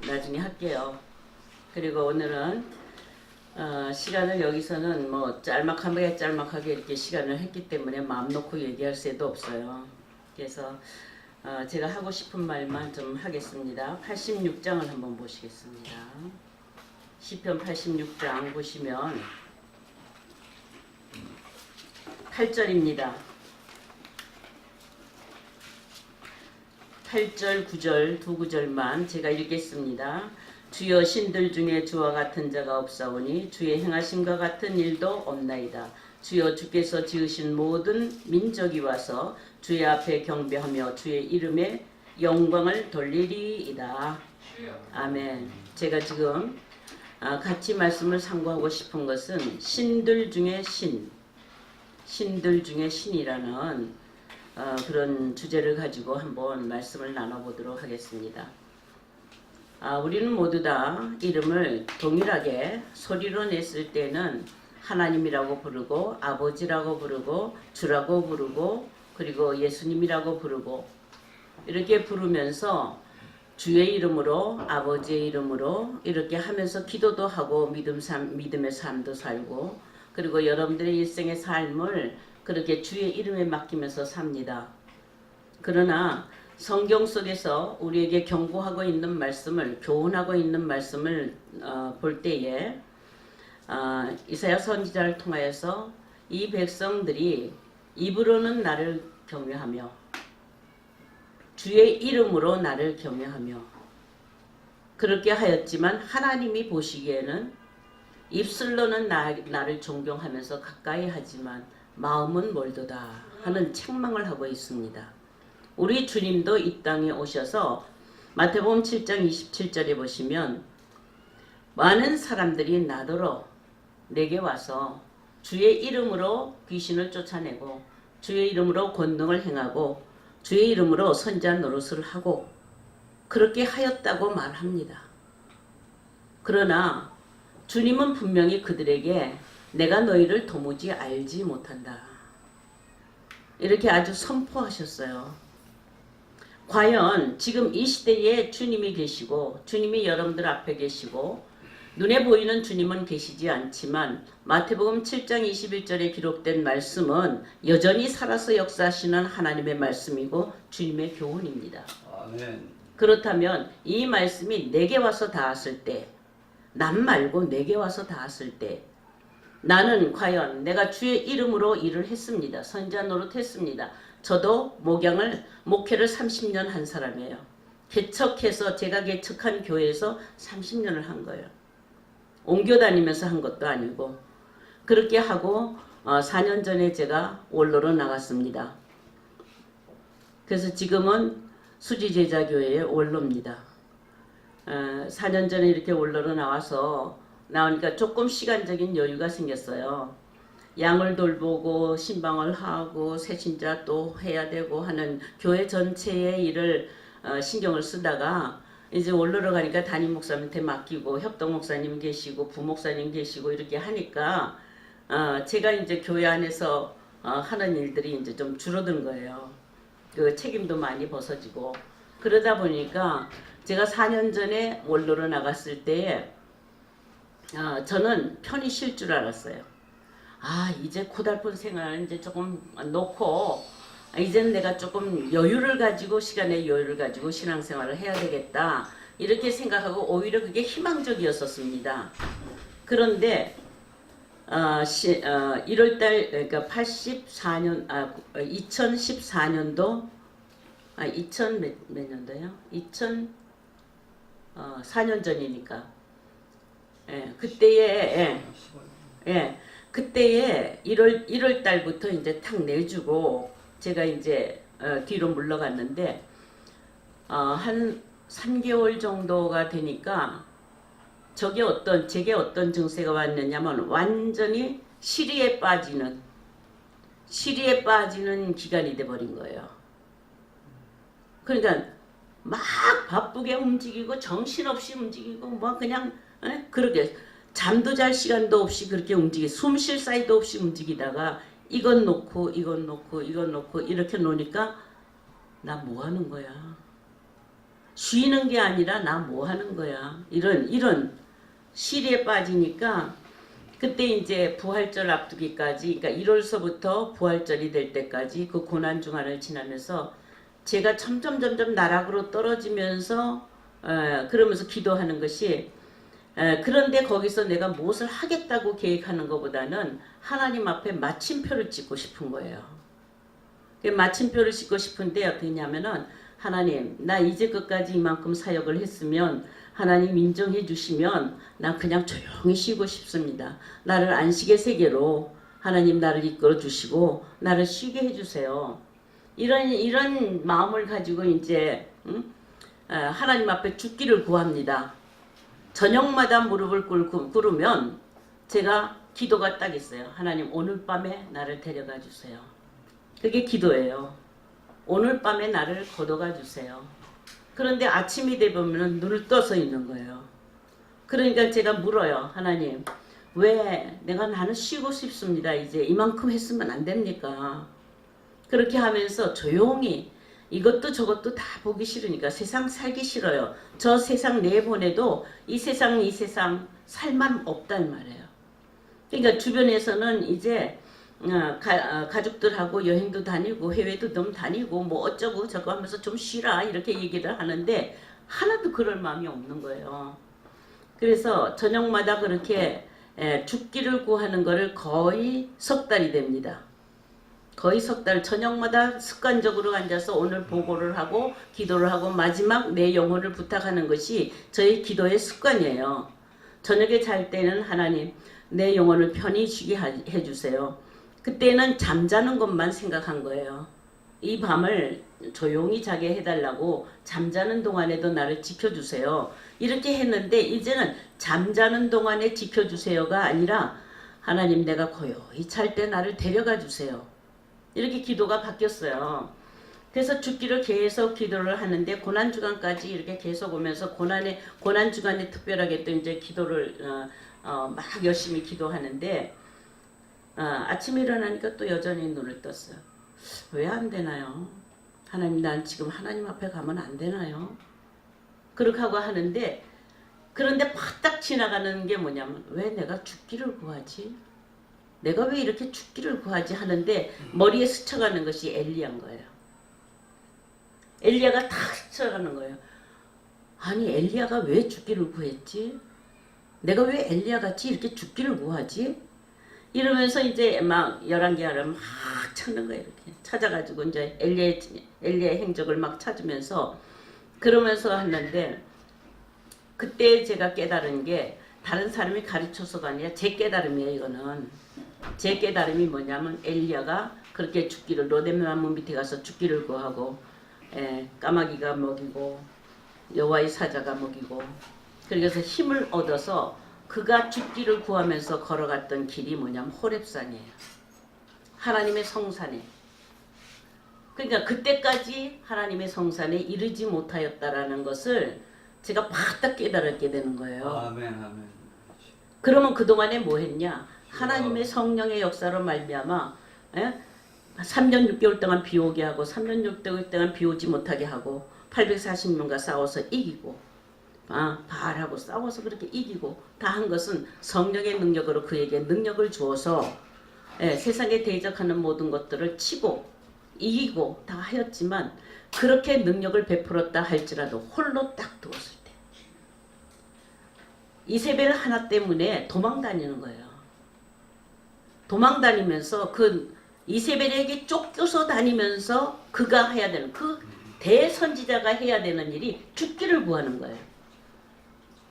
나중에 할게요. 그리고 오늘은 시간을 여기서는 뭐 짤막하게 이렇게 시간을 했기 때문에 마음 놓고 얘기할 새도 없어요. 그래서 제가 하고 싶은 말만 좀 하겠습니다. 86장을 한번 보시겠습니다. 시편 86장 보시면 8절입니다. 8절, 9절 두 구절만 제가 읽겠습니다. 주여 신들 중에 주와 같은 자가 없사오니 주의 행하심과 같은 일도 없나이다. 주여 주께서 지으신 모든 민족이 와서 주의 앞에 경배하며 주의 이름에 영광을 돌리리이다. 아멘. 제가 지금 같이 말씀을 상고하고 싶은 것은 신들 중에 신들 중에 신이라는 그런 주제를 가지고 한번 말씀을 나눠보도록 하겠습니다. 우리는 모두 다 이름을 동일하게 소리로 냈을 때는 하나님이라고 부르고 아버지라고 부르고 주라고 부르고 그리고 예수님이라고 부르고 이렇게 부르면서 주의 이름으로 아버지의 이름으로 이렇게 하면서 기도도 하고 믿음의 삶도 살고 그리고 여러분들의 일생의 삶을 그렇게 주의 이름에 맡기면서 삽니다. 그러나 성경 속에서 우리에게 경고하고 있는 말씀을 교훈하고 있는 말씀을 볼 때에 이사야 선지자를 통하여서 이 백성들이 입으로는 나를 경외하며 주의 이름으로 나를 경외하며 그렇게 하였지만 하나님이 보시기에는 입술로는 나를 존경하면서 가까이 하지만 마음은 멀도다 하는 책망을 하고 있습니다. 우리 주님도 이 땅에 오셔서 마태복음 7장 27절에 보시면 많은 사람들이 나더러 내게 와서 주의 이름으로 귀신을 쫓아내고 주의 이름으로 권능을 행하고 주의 이름으로 선지자 노릇을 하고 그렇게 하였다고 말합니다. 그러나 주님은 분명히 그들에게 내가 너희를 도무지 알지 못한다. 이렇게 아주 선포하셨어요. 과연 지금 이 시대에 주님이 계시고 주님이 여러분들 앞에 계시고 눈에 보이는 주님은 계시지 않지만 마태복음 7장 21절에 기록된 말씀은 여전히 살아서 역사하시는 하나님의 말씀이고 주님의 교훈입니다. 아멘. 그렇다면 이 말씀이 내게 와서 닿았을 때, 남 말고 내게 와서 닿았을 때 나는 과연 내가 주의 이름으로 일을 했습니다. 선지자 노릇했습니다. 저도 목회를 30년 한 사람이에요. 제가 개척한 교회에서 30년을 한 거예요. 옮겨 다니면서 한 것도 아니고 그렇게 하고 4년 전에 제가 원로로 나갔습니다. 그래서 지금은 수지제자교회의 원로입니다. 4년 전에 이렇게 원로로 나오니까 조금 시간적인 여유가 생겼어요. 양을 돌보고 신방을 하고 새신자 또 해야 되고 하는 교회 전체의 일을 신경을 쓰다가 이제 원로로 가니까 담임 목사님한테 맡기고 협동 목사님 계시고 부목사님 계시고 이렇게 하니까 제가 이제 교회 안에서 하는 일들이 이제 좀 줄어든 거예요. 그 책임도 많이 벗어지고 그러다 보니까 제가 4년 전에 원로로 나갔을 때에 저는 편히 쉴 줄 알았어요. 이제 고달픈 생활을 이제 조금 놓고 이제는 내가 조금 시간의 여유를 가지고 신앙생활을 해야 되겠다 이렇게 생각하고 오히려 그게 희망적이었었습니다. 그런데 1월달 그러니까 2014년도 2000 몇 년도요? 2004년 전이니까 그때에 1월 달부터 이제 탁 내주고 제가 이제 뒤로 물러갔는데 한 3개월 정도가 되니까 제게 어떤 증세가 왔느냐면 완전히 시리에 빠지는 기간이 돼버린 거예요. 그러니까 막 바쁘게 움직이고 정신없이 움직이고 뭐 그냥 그렇게 잠도 잘 시간도 없이 그렇게 숨 쉴 사이도 없이 움직이다가 이건 놓고 이건 놓고 이건 놓고 이렇게 놓으니까 나 뭐 하는 거야? 쉬는 게 아니라 나 뭐 하는 거야. 이런 시리에 빠지니까 그때 이제 부활절 앞두기까지, 그러니까 1월서부터 부활절이 될 때까지 그 고난 중간을 지나면서 제가 점점 나락으로 떨어지면서 그러면서 기도하는 것이, 그런데 거기서 내가 무엇을 하겠다고 계획하는 것보다는 하나님 앞에 마침표를 찍고 싶은 거예요. 마침표를 찍고 싶은데 어떻게 했냐면은, 하나님 나 이제 끝까지 이만큼 사역을 했으면 하나님 인정해 주시면 나 그냥 조용히 쉬고 싶습니다. 나를 안식의 세계로 하나님 나를 이끌어 주시고 나를 쉬게 해 주세요. 이런 마음을 가지고 이제 하나님 앞에 죽기를 구합니다. 저녁마다 무릎을 꿇으면 제가 기도가 딱 있어요. 하나님 오늘 밤에 나를 데려가 주세요. 그게 기도예요. 오늘 밤에 나를 걷어가 주세요. 그런데 아침이 되면 눈을 떠서 있는 거예요. 그러니까 제가 물어요. 하나님 왜 나는 쉬고 싶습니다. 이제 이만큼 했으면 안 됩니까? 그렇게 하면서 조용히 이것도 저것도 다 보기 싫으니까 세상 살기 싫어요. 저 세상 내보내도 이 세상 살만 없단 말이에요. 그러니까 주변에서는 이제 가족들하고 여행도 다니고 해외도 좀 다니고 뭐 어쩌고 저쩌고 하면서 좀 쉬라 이렇게 얘기를 하는데 하나도 그럴 마음이 없는 거예요. 그래서 저녁마다 그렇게 죽기를 구하는 거를 거의 석 달이 됩니다. 거의 석 달 저녁마다 습관적으로 앉아서 오늘 보고를 하고 기도를 하고 마지막 내 영혼을 부탁하는 것이 저희 기도의 습관이에요. 저녁에 잘 때는 하나님 내 영혼을 편히 쉬게 해주세요. 그때는 잠자는 것만 생각한 거예요. 이 밤을 조용히 자게 해달라고 잠자는 동안에도 나를 지켜주세요. 이렇게 했는데 이제는 잠자는 동안에 지켜주세요가 아니라 하나님 내가 고요히 잘 때 나를 데려가 주세요. 이렇게 기도가 바뀌었어요. 그래서 죽기를 계속 기도를 하는데 고난주간까지 이렇게 계속 오면서 고난주간에 특별하게 또 이제 기도를 막 열심히 기도하는데 아침에 일어나니까 또 여전히 눈을 떴어요. 왜 안 되나요? 하나님 난 지금 하나님 앞에 가면 안 되나요? 그렇게 하고 하는데 그런데 파딱 지나가는 게 뭐냐면 왜 내가 죽기를 구하지? 내가 왜 이렇게 죽기를 구하지 하는데 머리에 스쳐가는 것이 엘리야인 거예요. 엘리야가 탁 스쳐가는 거예요. 아니 엘리야가 왜 죽기를 구했지? 내가 왜 엘리야같이 이렇게 죽기를 구하지? 이러면서 이제 막 열왕기하를 막 찾는 거예요. 이렇게 찾아가지고 이제 엘리야의 행적을 막 찾으면서 그러면서 했는데 그때 제가 깨달은 게 다른 사람이 가르쳐서가 아니라 제 깨달음이에요. 이거는 제 깨달음이 뭐냐면 엘리야가 그렇게 죽기를 로뎀나무 밑에 가서 죽기를 구하고 까마귀가 먹이고 여호와의 사자가 먹이고 그래서 힘을 얻어서 그가 죽기를 구하면서 걸어갔던 길이 뭐냐면 호렙산이에요. 하나님의 성산에. 그러니까 그때까지 하나님의 성산에 이르지 못하였다라는 것을 제가 바닥 깨달았게 되는 거예요. 아멘, 아멘. 그러면 그동안에 뭐 했냐? 하나님의 성령의 역사로 말미암아 3년 6개월 동안 비 오게 하고 3년 6개월 동안 비 오지 못하게 하고 840명과 싸워서 이기고 바알하고 싸워서 그렇게 이기고 다 한 것은 성령의 능력으로 그에게 능력을 주어서 세상에 대적하는 모든 것들을 치고 이기고 다 하였지만 그렇게 능력을 베풀었다 할지라도 홀로 딱 두었을 때 이세벨 하나 때문에 도망 다니는 거예요. 도망 다니면서 그 이세벨에게 쫓겨서 다니면서 그가 해야 되는 그 대선지자가 해야 되는 일이 죽기를 구하는 거예요.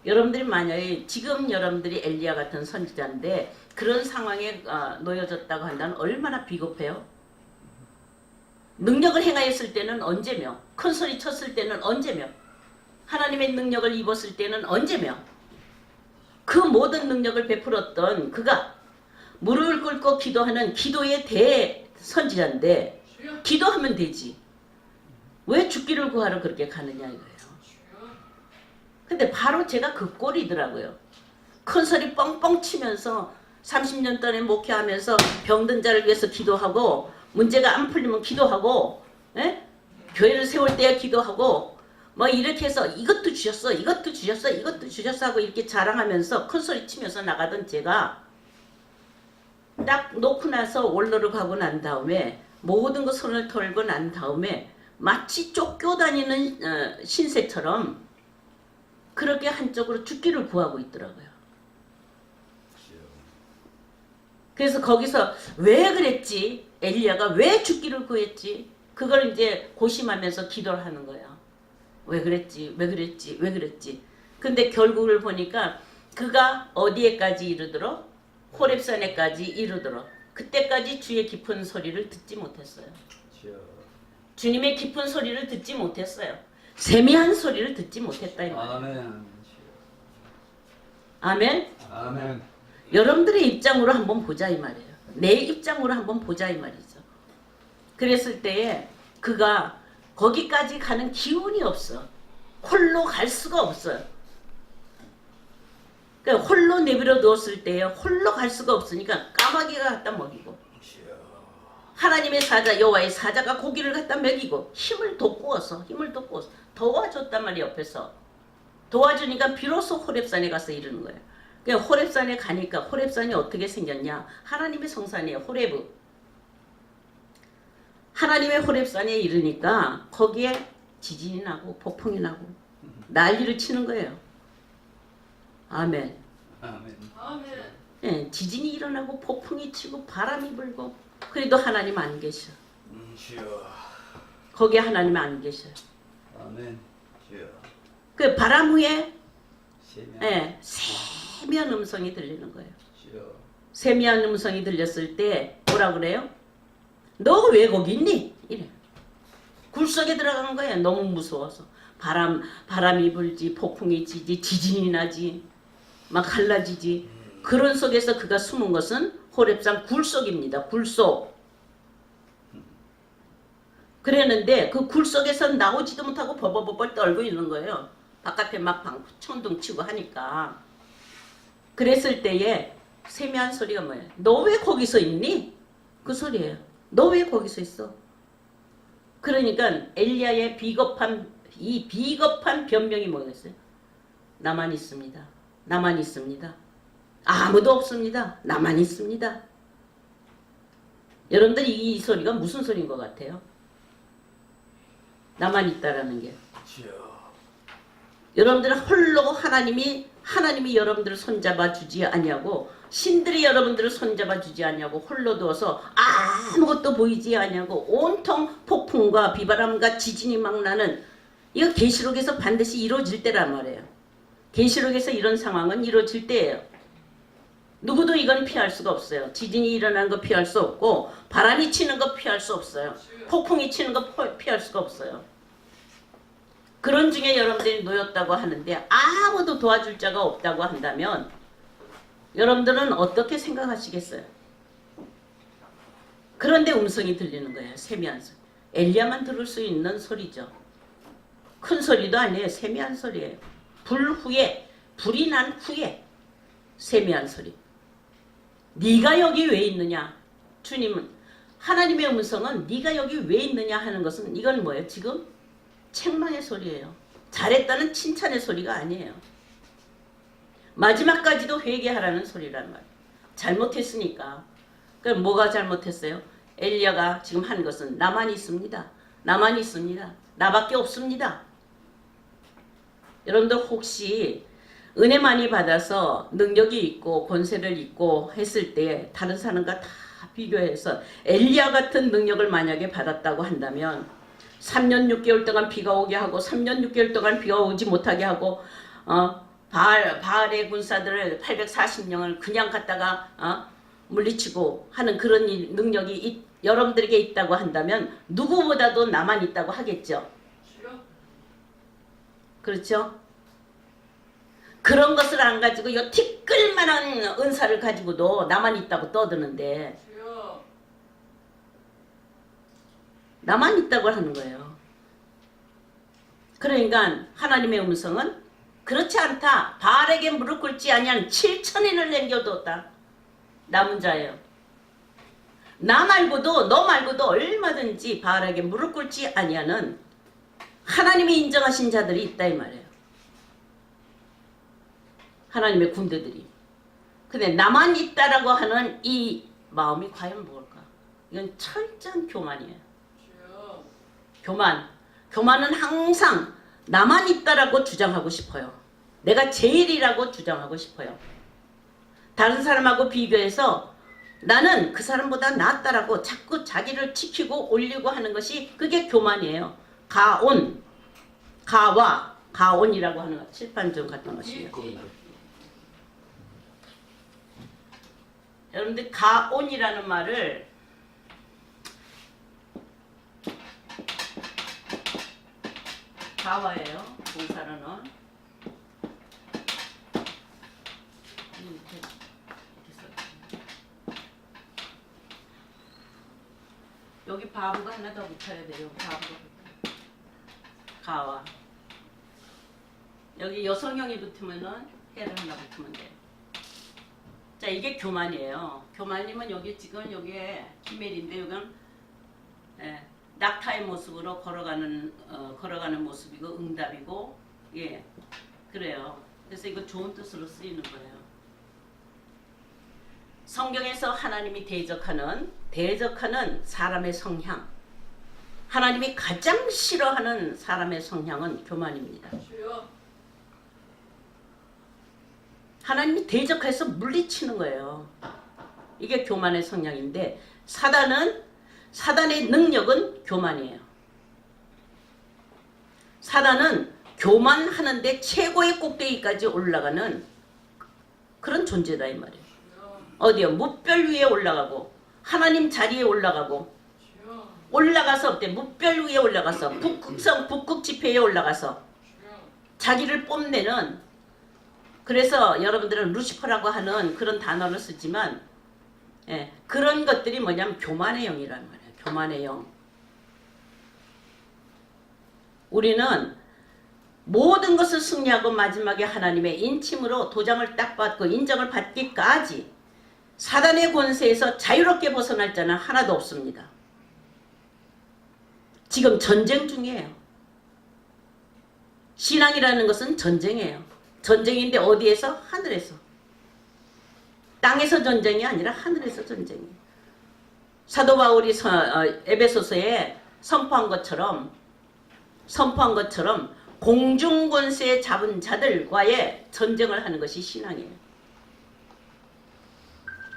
여러분들이 만약에 지금 여러분들이 엘리야 같은 선지자인데 그런 상황에 놓여졌다고 한다면 얼마나 비겁해요? 능력을 행하였을 때는 언제며 큰 소리 쳤을 때는 언제며 하나님의 능력을 입었을 때는 언제며 그 모든 능력을 베풀었던 그가 무릎을 꿇고 기도하는 기도의 대선지자인데 기도하면 되지 왜 죽기를 구하러 그렇게 가느냐 이거예요. 근데 바로 제가 그 꼴이더라고요. 큰 소리 뻥뻥 치면서 30년 동안 목회하면서 병든 자를 위해서 기도하고 문제가 안 풀리면 기도하고 교회를 세울 때야 기도하고 뭐 이렇게 해서 이것도 주셨어, 이것도 주셨어, 이것도 주셨어 하고 이렇게 자랑하면서 큰소리 치면서 나가던 제가 딱 놓고 나서 원로를 가고 난 다음에 모든 거 손을 털고 난 다음에 마치 쫓겨다니는 신세처럼 그렇게 한쪽으로 죽기를 구하고 있더라고요. 그래서 거기서 왜 그랬지? 엘리야가 왜 죽기를 구했지? 그걸 이제 고심하면서 기도를 하는 거예요. 왜 그랬지? 왜 그랬지? 왜 그랬지? 근데 결국을 보니까 그가 어디에까지 이르도록? 호렙산에까지 이르도록. 그때까지 주의 깊은 소리를 듣지 못했어요. 주님의 깊은 소리를 듣지 못했어요. 세미한 소리를 듣지 못했다 이 말이에요. 아멘. 아멘. 여러분들의 입장으로 한번 보자 이 말이에요. 내 입장으로 한번 보자 이 말이죠. 그랬을 때에 그가 거기까지 가는 기운이 없어. 홀로 갈 수가 없어요. 그러니까 홀로 내버려 두었을 때에 홀로 갈 수가 없으니까 까마귀가 갖다 먹이고 하나님의 사자 여호와의 사자가 고기를 갖다 먹이고 힘을 돋구어서 도와줬단 말이에요. 옆에서 도와주니까 비로소 호렙산에 가서 이르는 거예요. 그러니까 호렙산에 가니까 호렙산이 어떻게 생겼냐? 하나님의 성산이에요. 호렙. 하나님의 호렙산에 이르니까 거기에 지진이 나고 폭풍이 나고 난리를 치는 거예요. 아멘. 아멘. 예, 지진이 일어나고 폭풍이 치고 바람이 불고 그래도 하나님 안 계셔. 거기에 하나님 안 계셔요. 아멘. 그 바람 후에 세미한 음성이 들리는 거예요. 세미한 음성이 들렸을 때 뭐라 그래요? 너 왜 거기 있니? 이래. 굴 속에 들어간 거야. 너무 무서워서. 바람이 불지, 폭풍이 치지, 지진이 나지, 막 갈라지지. 그런 속에서 그가 숨은 것은 호렙산 굴 속입니다. 굴 속. 그랬는데 그 굴 속에서 나오지도 못하고 버버버벌 떨고 있는 거예요. 바깥에 막 천둥 치고 하니까. 그랬을 때에 세미한 소리가 뭐예요? 너 왜 거기서 있니? 그 소리예요. 너 왜 거기서 있어? 그러니까 엘리야의 비겁한 변명이 뭐였어요? 나만 있습니다. 나만 있습니다. 아무도 없습니다. 나만 있습니다. 여러분들 이 소리가 무슨 소리인 것 같아요? 나만 있다라는 게. 여러분들은 홀로 하나님이 여러분들을 손잡아 주지 아니하고 신들이 여러분들을 손잡아 주지 아니하고 홀로 두어서 아무것도 보이지 아니하고 온통 폭풍과 비바람과 지진이 막 나는 이거 계시록에서 반드시 이루어질 때란 말이에요. 계시록에서 이런 상황은 이루어질 때예요. 누구도 이건 피할 수가 없어요. 지진이 일어나는 거 피할 수 없고 바람이 치는 거 피할 수 없어요. 폭풍이 치는 거 피할 수가 없어요. 그런 중에 여러분들이 놓였다고 하는데 아무도 도와줄 자가 없다고 한다면 여러분들은 어떻게 생각하시겠어요? 그런데 음성이 들리는 거예요. 세미한 소리. 엘리야만 들을 수 있는 소리죠. 큰 소리도 아니에요. 세미한 소리예요. 불이 난 후에 세미한 소리. 네가 여기 왜 있느냐? 주님은 하나님의 음성은 네가 여기 왜 있느냐 하는 것은 이건 뭐예요? 지금 책망의 소리예요. 잘했다는 칭찬의 소리가 아니에요. 마지막까지도 회개하라는 소리란 말이에요. 잘못했으니까. 그럼 뭐가 잘못했어요? 엘리야가 지금 한 것은 나만 있습니다. 나만 있습니다. 나밖에 없습니다. 여러분들 혹시 은혜 많이 받아서 능력이 있고 권세를 있고 했을 때 다른 사람과 다 비교해서 엘리야 같은 능력을 만약에 받았다고 한다면 3년 6개월 동안 비가 오게 하고 3년 6개월 동안 비가 오지 못하게 하고 바알의 군사들을 840명을 그냥 갖다가 물리치고 하는 그런 능력이 여러분들에게 있다고 한다면 누구보다도 나만 있다고 하겠죠. 그렇죠? 그런 것을 안 가지고 요 티끌만한 은사를 가지고도 나만 있다고 떠드는데 나만 있다고 하는 거예요. 그러니까 하나님의 음성은 그렇지 않다. 바알에게 무릎 꿇지 아니한 7천인을 남겨뒀다. 남은 자예요. 너 말고도 얼마든지 바알에게 무릎 꿇지 아니하는 하나님이 인정하신 자들이 있다 이 말이에요. 하나님의 군대들이. 근데 나만 있다라고 하는 이 마음이 과연 뭘까? 이건 철저한 교만이에요. 교만. 교만은 항상 나만 있다라고 주장하고 싶어요. 내가 제일이라고 주장하고 싶어요. 다른 사람하고 비교해서 나는 그 사람보다 낫다라고 자꾸 자기를 지키고 올리고 하는 것이 그게 교만이에요. 가온, 가와, 가온이라고 하는 것, 칠판좀 같은 것이에요. 여러분들 가온이라는 말을 가와예요. 동사로는 여기 바보가 하나 더 붙어야 돼요. 바보가 가와. 여기 여성형이 붙으면은 해를 하나 붙으면 돼요. 자, 이게 교만이에요. 교만이면 여기 지금 여기에 기멜인데 여기는 낙타의 모습으로 걸어가는 모습이고 응답이고 예 그래요. 그래서 이거 좋은 뜻으로 쓰이는 거예요. 성경에서 하나님이 대적하는 사람의 성향, 하나님이 가장 싫어하는 사람의 성향은 교만입니다. 하나님이 대적해서 물리치는 거예요. 이게 교만의 성향인데 사단의 능력은 교만이에요. 사단은 교만하는데 최고의 꼭대기까지 올라가는 그런 존재다 이 말이에요. 어디요? 무별 위에 올라가고 하나님 자리에 올라가고 올라가서 어때? 무별 위에 올라가서 북극 지폐에 올라가서 자기를 뽐내는 그래서 여러분들은 루시퍼라고 하는 그런 단어를 쓰지만 그런 것들이 뭐냐면 교만의 영이라는 말이에요. 교만의 영. 우리는 모든 것을 승리하고 마지막에 하나님의 인침으로 도장을 딱 받고 인정을 받기까지 사단의 권세에서 자유롭게 벗어날 자는 하나도 없습니다. 지금 전쟁 중이에요. 신앙이라는 것은 전쟁이에요. 전쟁인데 어디에서? 하늘에서. 땅에서 전쟁이 아니라 하늘에서 전쟁이에요. 사도 바울이 에베소서에 선포한 것처럼 공중 권세 잡은 자들과의 전쟁을 하는 것이 신앙이에요.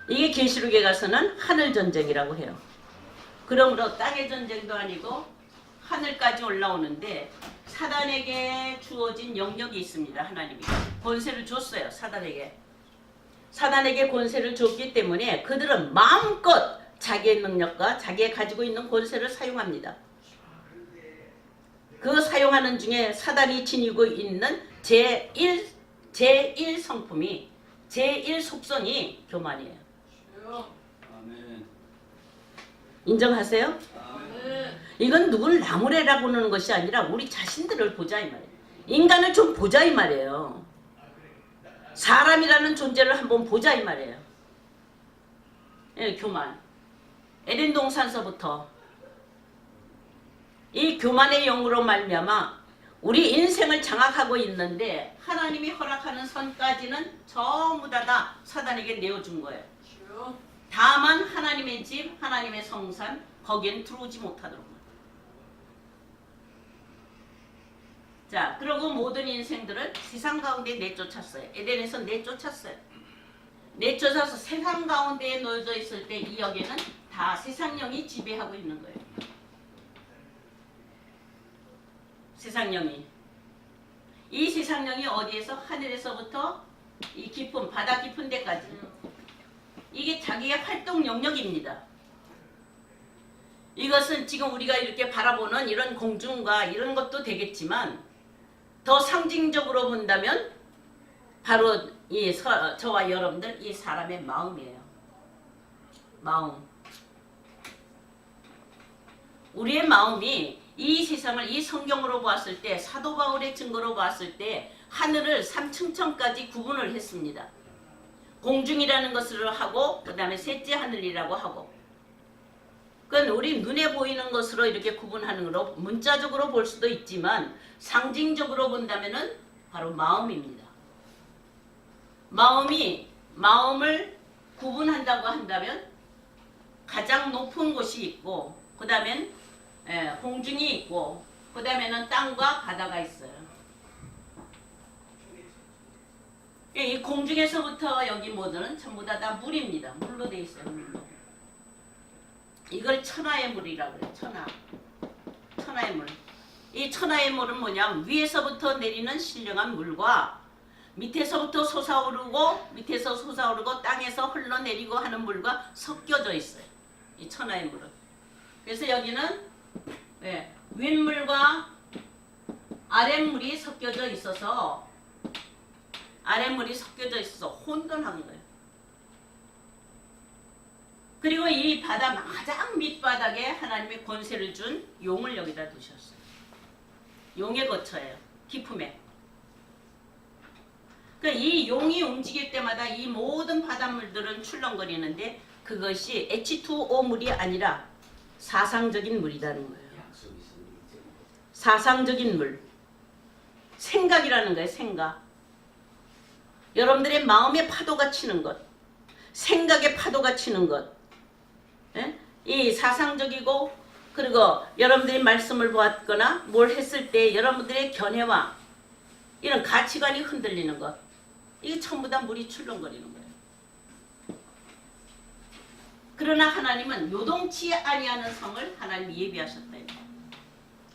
이게 계시록에 가서는 하늘 전쟁이라고 해요. 그러므로 땅의 전쟁도 아니고 하늘까지 올라오는데 사단에게 주어진 영역이 있습니다. 하나님이 권세를 줬어요. 사단에게 권세를 줬기 때문에 그들은 마음껏 자기의 능력과 자기의 가지고 있는 권세를 사용합니다. 그 사용하는 중에 사단이 지니고 있는 제1 성품이 제1 속성이 교만이에요. 인정하세요? 이건 누굴 나무래라고 하는 것이 아니라 우리 자신들을 보자 이 말이에요. 인간을 좀 보자 이 말이에요. 사람이라는 존재를 한번 보자 이 말이에요. 예, 교만. 에덴 동산서부터 이 교만의 영으로 말미암아 우리 인생을 장악하고 있는데 하나님이 허락하는 선까지는 전부 다 사단에게 내어준 거예요. 다만 하나님의 집, 하나님의 성산 거기엔 들어오지 못하도록. 자, 그리고 모든 인생들을 세상 가운데 내쫓았어요. 에덴에서 내쫓았어요. 내쫓아서 세상 가운데에 놓여져 있을 때 이 역에는 다 세상령이 지배하고 있는 거예요. 세상령이. 이 세상령이 어디에서? 하늘에서부터 이 깊은 바다 깊은 데까지. 이게 자기의 활동 영역입니다. 이것은 지금 우리가 이렇게 바라보는 이런 공중과 이런 것도 되겠지만 더 상징적으로 본다면 바로 이 저와 여러분들 이 사람의 마음이에요. 마음. 우리의 마음이 이 세상을 이 성경으로 보았을 때 사도 바울의 증거로 보았을 때 하늘을 삼층천까지 구분을 했습니다. 공중이라는 것을 하고 그 다음에 셋째 하늘이라고 하고 그건 우리 눈에 보이는 것으로 이렇게 구분하는 거로 문자적으로 볼 수도 있지만 상징적으로 본다면은 바로 마음입니다. 마음을 구분한다고 한다면 가장 높은 곳이 있고 그 다음엔 공중이 있고 그 다음에는 땅과 바다가 있어요. 이 공중에서부터 여기 모든 전부 다 물입니다. 물로 되어 있어요. 물로. 이걸 천하의 물이라고 그래요. 천하의 물. 이 천하의 물은 뭐냐면 위에서부터 내리는 신령한 물과 밑에서 솟아오르고 땅에서 흘러내리고 하는 물과 섞여져 있어요. 이 천하의 물은. 그래서 여기는 윗물과 아랫물이 섞여져 있어서 혼돈한 거예요. 그리고 이 바다 가장 밑바닥에 하나님의 권세를 준 용을 여기다 두셨어요. 용의 거처예요. 깊음에. 그러니까 이 용이 움직일 때마다 이 모든 바닷물들은 출렁거리는데 그것이 H2O 물이 아니라 사상적인 물이라는 거예요. 사상적인 물. 생각이라는 거예요. 생각. 여러분들의 마음의 파도가 치는 것. 생각의 파도가 치는 것. 이 사상적이고 그리고 여러분들이 말씀을 보았거나 뭘 했을 때 여러분들의 견해와 이런 가치관이 흔들리는 것. 이게 전부 다 물이 출렁거리는 거예요. 그러나 하나님은 요동치 아니하는 성을 하나님이 예비하셨다.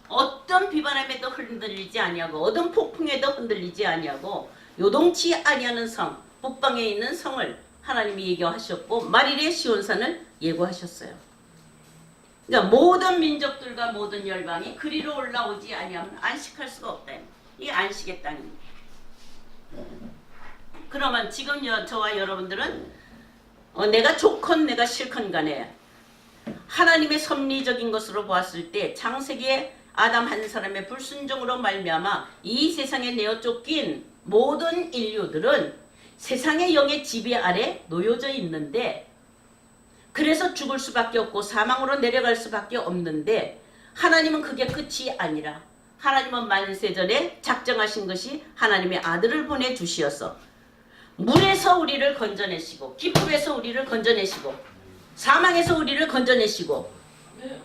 어떤 비바람에도 흔들리지 아니하고 어떤 폭풍에도 흔들리지 아니하고 요동치 아니하는 성, 북방에 있는 성을 하나님이 예고하셨고 마릴의 시온산을 예고하셨어요. 그러니까 모든 민족들과 모든 열방이 그리로 올라오지 아니하면 안식할 수가 없다. 이게 안식의 땅입니다. 그러면 지금 저와 여러분들은 내가 좋건 내가 싫건 간에 하나님의 섭리적인 것으로 보았을 때 창세기에 아담 한 사람의 불순종으로 말미암아 이 세상에 내어 쫓긴 모든 인류들은 세상의 영의 지배 아래 놓여져 있는데 그래서 죽을 수밖에 없고 사망으로 내려갈 수밖에 없는데 하나님은 그게 끝이 아니라 하나님은 만세전에 작정하신 것이 하나님의 아들을 보내주시어서 물에서 우리를 건져내시고 깊음에서 우리를 건져내시고 사망에서 우리를 건져내시고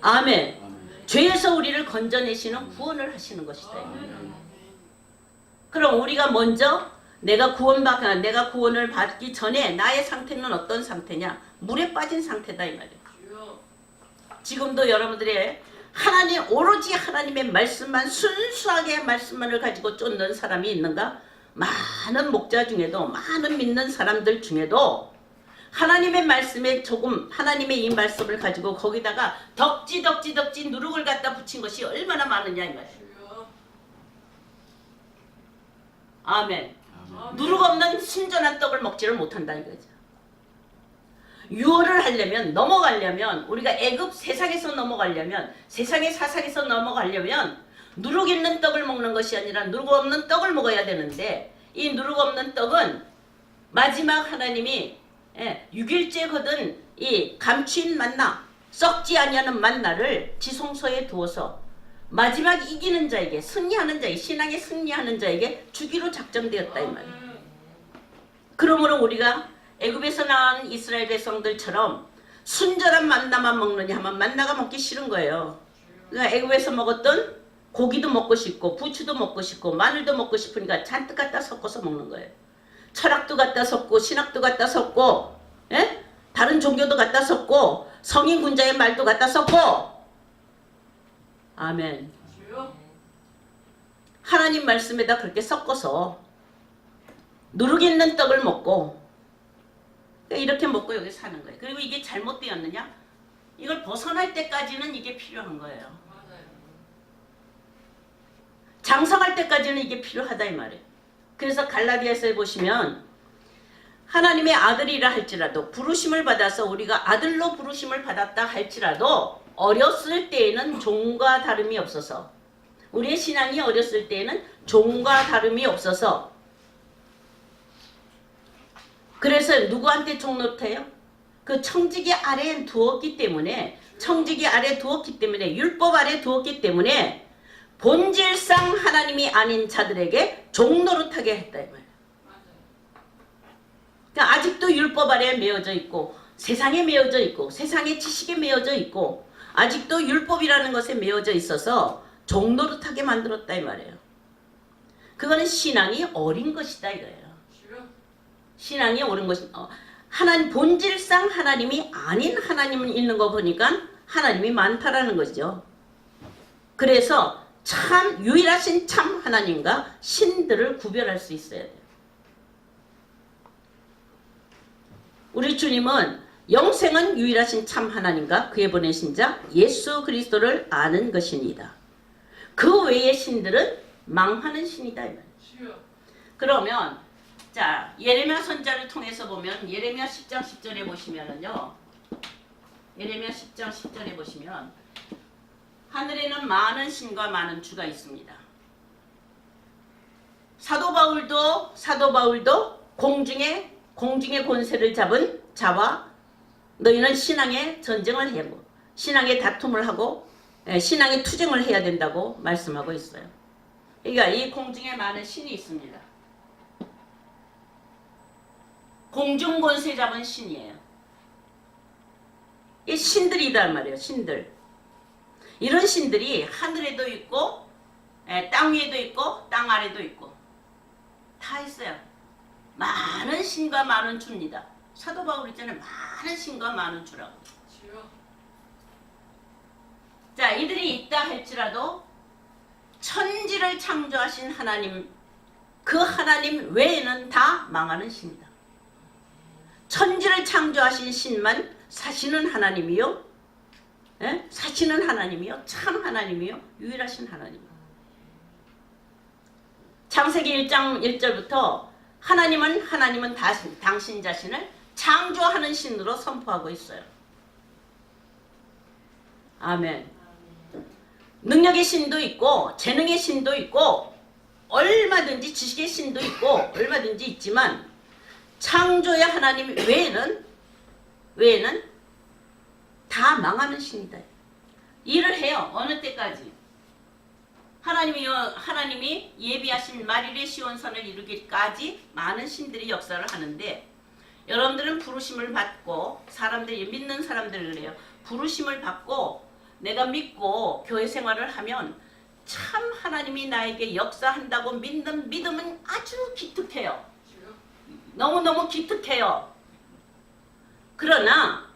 아멘. 죄에서 우리를 건져내시는 구원을 하시는 것이다. 그럼 우리가 먼저 내가 구원을 받기 전에 나의 상태는 어떤 상태냐? 물에 빠진 상태다 이 말이에요. 지금도 여러분들의 오로지 하나님의 말씀만 순수하게 말씀만을 가지고 쫓는 사람이 있는가? 많은 목자 중에도 많은 믿는 사람들 중에도 하나님의 말씀에 조금 하나님의 이 말씀을 가지고 거기다가 덕지 누룩을 갖다 붙인 것이 얼마나 많으냐 이 말이에요. 아멘. 누룩 없는 순전한 떡을 먹지를 못한다 이거죠. 유월을 하려면 넘어가려면 우리가 애굽 세상에서 넘어가려면 세상의 사상에서 넘어가려면 누룩 있는 떡을 먹는 것이 아니라 누룩 없는 떡을 먹어야 되는데 이 누룩 없는 떡은 마지막 하나님이 6일째 거둔 이 감추인 만나 썩지 아니하는 만나를 지성소에 두어서 마지막 이기는 자에게 승리하는 자에게 신앙에 승리하는 자에게 주기로 작정되었다 이 말이에요. 그러므로 우리가 애굽에서 나온 이스라엘 백성들처럼 순전한 만나만 먹느냐 하면 만나가 먹기 싫은 거예요. 그러니까 애굽에서 먹었던 고기도 먹고 싶고 부추도 먹고 싶고 마늘도 먹고 싶으니까 잔뜩 갖다 섞어서 먹는 거예요. 철학도 갖다 섞고 신학도 갖다 섞고 다른 종교도 갖다 섞고 성인 군자의 말도 갖다 섞고 아멘. 하나님 말씀에다 그렇게 섞어서 누룩 있는 떡을 먹고 이렇게 먹고 여기 사는 거예요. 그리고 이게 잘못되었느냐? 이걸 벗어날 때까지는 이게 필요한 거예요. 장성할 때까지는 이게 필요하다 이 말이에요. 그래서 갈라디아서에 보시면 하나님의 아들이라 할지라도 부르심을 받아서 우리가 아들로 부르심을 받았다 할지라도 어렸을 때에는 종과 다름이 없어서 우리의 신앙이 어렸을 때에는 종과 다름이 없어서 그래서 누구한테 종 노릇해요? 그 청지기 아래에 두었기 때문에 율법 아래 두었기 때문에 본질상 하나님이 아닌 자들에게 종노릇하게 했다 이 말이에요. 그러니까 아직도 율법 아래에 매어져 있고 세상에 매어져 있고 세상의 지식에 매어져 있고 아직도 율법이라는 것에 매어져 있어서 종노릇하게 만들었다 이 말이에요. 그거는 신앙이 어린 것이다 이거예요. 신앙이 어린 것이 하나님 본질상 하나님이 아닌 하나님은 있는 거 보니까 하나님이 많다라는 거죠. 그래서 참 유일하신 참 하나님과 신들을 구별할 수 있어야 돼요. 우리 주님은 영생은 유일하신 참 하나님과 그의 보내신 자 예수 그리스도를 아는 것입니다. 그 외의 신들은 망하는 신이다. 그러면 자 예레미야 선자를 통해서 보면 예레미야 10장 10절에 보시면은요. 예레미야 10장 10절에 보시면 하늘에는 많은 신과 많은 주가 있습니다. 사도 바울도 공중의 권세를 잡은 자와 너희는 신앙의 전쟁을 해고 신앙의 다툼을 하고 신앙의 투쟁을 해야 된다고 말씀하고 있어요. 그러니까 이 공중에 많은 신이 있습니다. 공중 권세 잡은 신이에요. 이 신들이란 말이에요. 신들. 이런 신들이 하늘에도 있고 땅 위에도 있고 땅 아래도 있고 다 있어요. 많은 신과 많은 주입니다. 사도 바울 있잖아요. 많은 신과 많은 주라고. 자, 이들이 있다 할지라도 천지를 창조하신 하나님, 그 하나님 외에는 다 망하는 신이다. 천지를 창조하신 신만 사시는 하나님이요. 사시는 하나님이요. 참 하나님이요. 유일하신 하나님이요. 창세기 1장 1절부터 하나님은 당신 자신을 창조하는 신으로 선포하고 있어요. 아멘. 능력의 신도 있고 재능의 신도 있고 얼마든지 지식의 신도 있고 얼마든지 있지만 창조의 하나님 외에는 다 망하는 신이다. 일을 해요. 어느 때까지? 하나님이 예비하신 만일의 시온선을 이루기까지 많은 신들이 역사를 하는데 여러분들은 부르심을 받고 사람들이 믿는 사람들을 그래요. 부르심을 받고 내가 믿고 교회 생활을 하면 참 하나님이 나에게 역사한다고 믿는 믿음은 아주 기특해요. 너무너무 기특해요. 그러나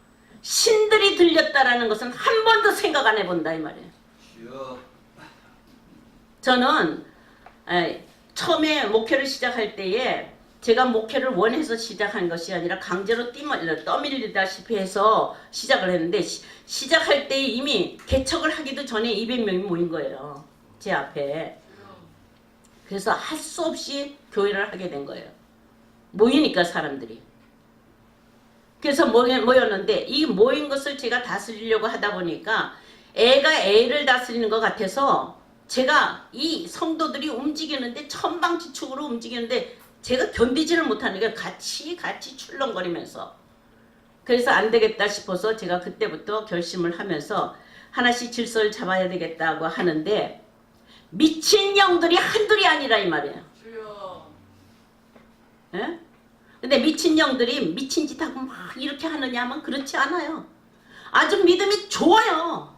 신들이 들렸다라는 것은 한 번도 생각 안 해본다 이 말이에요. 저는 처음에 목회를 시작할 때에 제가 목회를 원해서 시작한 것이 아니라 강제로 떠밀리다시피 해서 시작을 했는데 시작할 때 이미 개척을 하기도 전에 200명이 모인 거예요. 제 앞에. 그래서 할 수 없이 교회를 하게 된 거예요. 모이니까 사람들이. 그래서 모였는데 이 모인 것을 제가 다스리려고 하다 보니까 애가 애를 다스리는 것 같아서 제가 이 성도들이 움직이는데 천방지축으로 움직이는데 제가 견디지를 못하는 게 같이 출렁거리면서 그래서 안 되겠다 싶어서 제가 그때부터 결심을 하면서 하나씩 질서를 잡아야 되겠다고 하는데 미친 영들이 한둘이 아니라 이 말이에요. 예? 근데 미친 영들이 미친 짓 하고 막 이렇게 하느냐 하면 그렇지 않아요. 아주 믿음이 좋아요.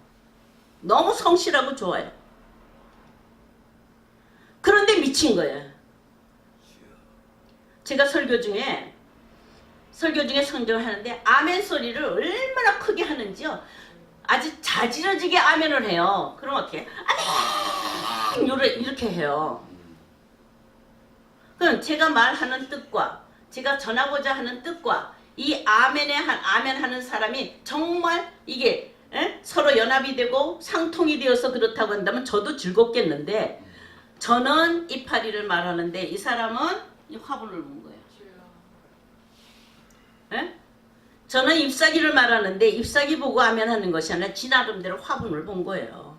너무 성실하고 좋아요. 그런데 미친 거예요. 제가 설교 중에 성경을 하는데 아멘 소리를 얼마나 크게 하는지요. 아주 자지러지게 아멘을 해요. 그럼 어떻게 아멘 이렇게 해요. 그럼 제가 말하는 뜻과 제가 전하고자 하는 뜻과 이 아멘 하는 사람이 정말 이게 서로 연합이 되고 상통이 되어서 그렇다고 한다면 저도 즐겁겠는데 저는 이파리를 말하는데 이 사람은 이 화분을 본 거예요. 저는 잎사귀를 말하는데 잎사귀 보고 아멘 하는 것이 아니라 지 나름대로 화분을 본 거예요.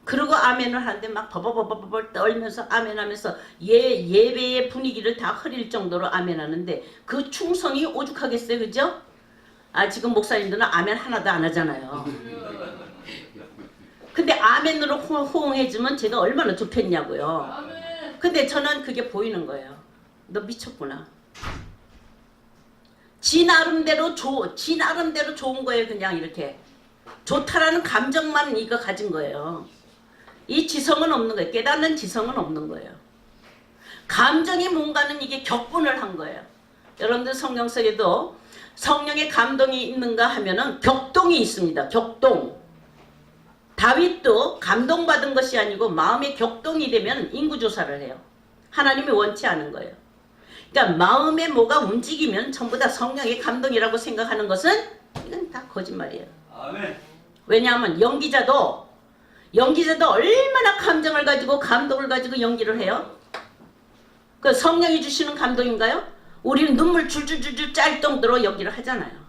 그리고 아멘을 하는데 막 버버버버버 떨면서 아멘하면서 예배의 분위기를 다 흐릴 정도로 아멘하는데 그 충성이 오죽하겠어요, 그죠? 아, 지금 목사님들은 아멘 하나도 안 하잖아요. 근데 아멘으로 호응해주면 제가 얼마나 좋겠냐고요. 근데 저는 그게 보이는 거예요. 너 미쳤구나. 지 나름대로 좋은 거예요. 그냥 이렇게 좋다라는 감정만 이거 가진 거예요. 이 지성은 없는 거예요. 깨닫는 지성은 없는 거예요. 감정이 뭔가는 이게 격분을 한 거예요. 여러분들 성경 속에도 성령의 감동이 있는가 하면은 격동이 있습니다. 격동. 다윗도 감동받은 것이 아니고 마음의 격동이 되면 인구조사를 해요. 하나님이 원치 않은 거예요. 그러니까 마음에 뭐가 움직이면 전부 다 성령의 감동이라고 생각하는 것은 이건 다 거짓말이에요. 아멘. 왜냐하면 연기자도 얼마나 감정을 가지고 감동을 가지고 연기를 해요. 그 성령이 주시는 감동인가요? 우리는 눈물 줄줄줄줄 짤 정도로 연기를 하잖아요.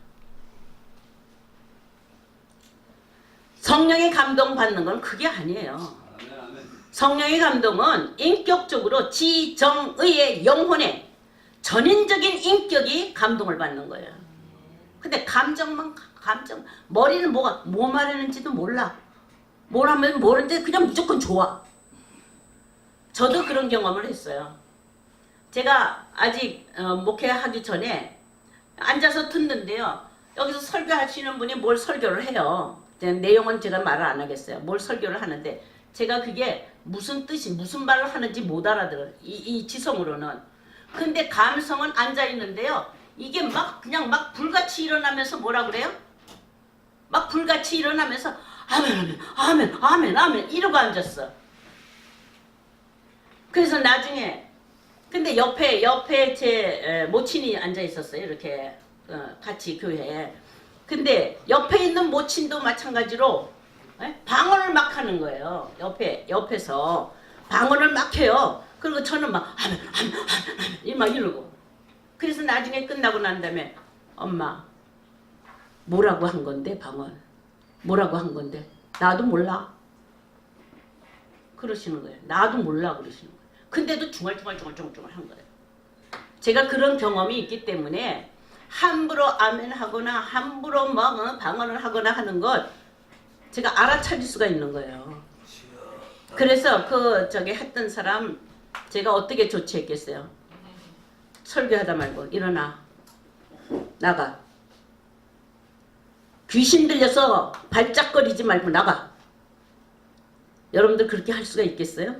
성령의 감동 받는 건 그게 아니에요. 성령의 감동은 인격적으로 지정의의 영혼의 전인적인 인격이 감동을 받는 거예요. 근데 감정 머리는 뭐 말하는지도 몰라. 뭘 하면 모르는데 그냥 무조건 좋아. 저도 그런 경험을 했어요. 제가 아직 목회하기 전에 앉아서 듣는데요. 여기서 설교하시는 분이 뭘 설교를 해요. 내용은 제가 말을 안 하겠어요. 뭘 설교를 하는데 제가 그게 무슨 뜻이 무슨 말을 하는지 못 알아들어요. 이 지성으로는. 근데 감성은 앉아 있는데요. 이게 그냥 불같이 일어나면서 뭐라 그래요? 막 불같이 일어나면서 아멘 이러고 앉았어. 그래서 나중에 근데 옆에 제 모친이 앉아 있었어요. 이렇게 같이 교회에. 근데 옆에 있는 모친도 마찬가지로 방언을 막 하는 거예요. 옆에서 방언을 막 해요. 그리고 저는 아멘 막 이러고. 그래서 나중에 끝나고 난 다음에 엄마 뭐라고 한 건데 방언 뭐라고 한 건데 나도 몰라 그러시는 거예요. 나도 몰라 그러시는 거예요. 근데도 중얼중얼 한 거예요. 제가 그런 경험이 있기 때문에 함부로 아멘 하거나 함부로 방언을 하거나 하는 것 제가 알아차릴 수가 있는 거예요. 그래서 했던 사람 제가 어떻게 조치했겠어요? 설교하다 말고 일어나 나가. 귀신 들려서 발작거리지 말고 나가. 여러분들 그렇게 할 수가 있겠어요?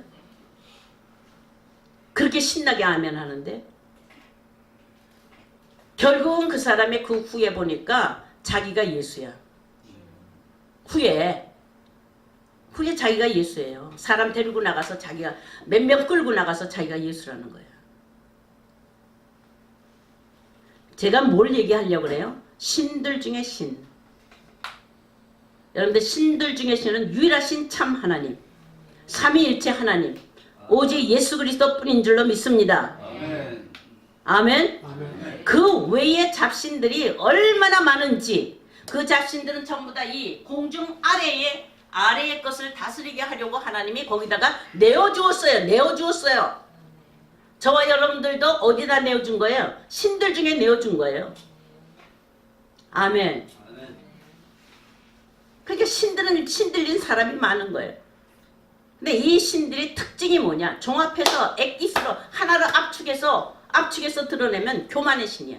그렇게 신나게 아멘 하는데 결국은 그 사람의 그 후에 보니까 자기가 예수야. 후에 자기가 예수예요. 사람 데리고 나가서 자기가 몇 명 끌고 나가서 자기가 예수라는 거예요. 제가 뭘 얘기하려고 그래요? 신들 중에 신. 여러분들 신들 중에 신은 유일하신 참 하나님, 삼위일체 하나님, 오직 예수 그리스도뿐인 줄로 믿습니다. 아멘. 아멘. 아멘. 그 외의 잡신들이 얼마나 많은지 그 잡신들은 전부 다 이 공중 아래의 것을 다스리게 하려고 하나님이 거기다가 내어주었어요. 저와 여러분들도 어디다 내어준 거예요? 신들 중에 내어준 거예요. 아멘. 그러니까 신들린 사람이 많은 거예요. 근데 이 신들의 특징이 뭐냐? 종합해서 엑기스로 하나를 압축해서 드러내면 교만의 신이야.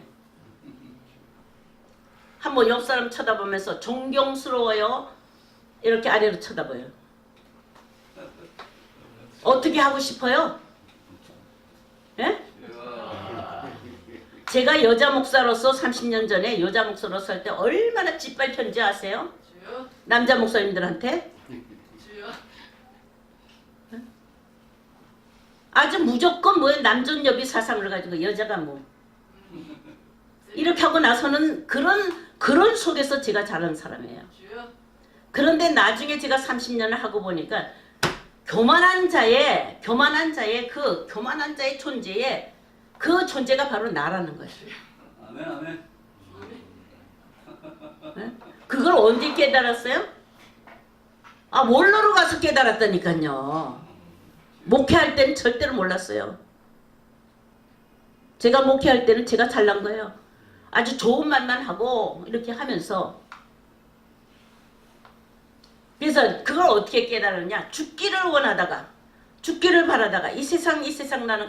한번 옆 사람 쳐다보면서 존경스러워요. 이렇게 아래로 쳐다봐요. 어떻게 하고 싶어요? 예? 제가 여자 목사로서 30년 전에 여자 목사로서 할 때 얼마나 짓밟혔는지 아세요? 남자 목사님들한테? 아주 무조건 남존여비 사상을 가지고 여자가 이렇게 하고 나서는 그런 속에서 제가 자란 사람이에요. 그런데 나중에 제가 30년을 하고 보니까 교만한 자의 존재에 그 존재가 바로 나라는 거예요. 아멘. 네? 그걸 언제 깨달았어요? 몰러로 가서 깨달았다니까요. 목회할 때는 절대로 몰랐어요. 제가 목회할 때는 제가 잘난 거예요. 아주 좋은 말만 하고 이렇게 하면서 그래서 그걸 어떻게 깨달았냐? 죽기를 원하다가 죽기를 바라다가 이 세상 나는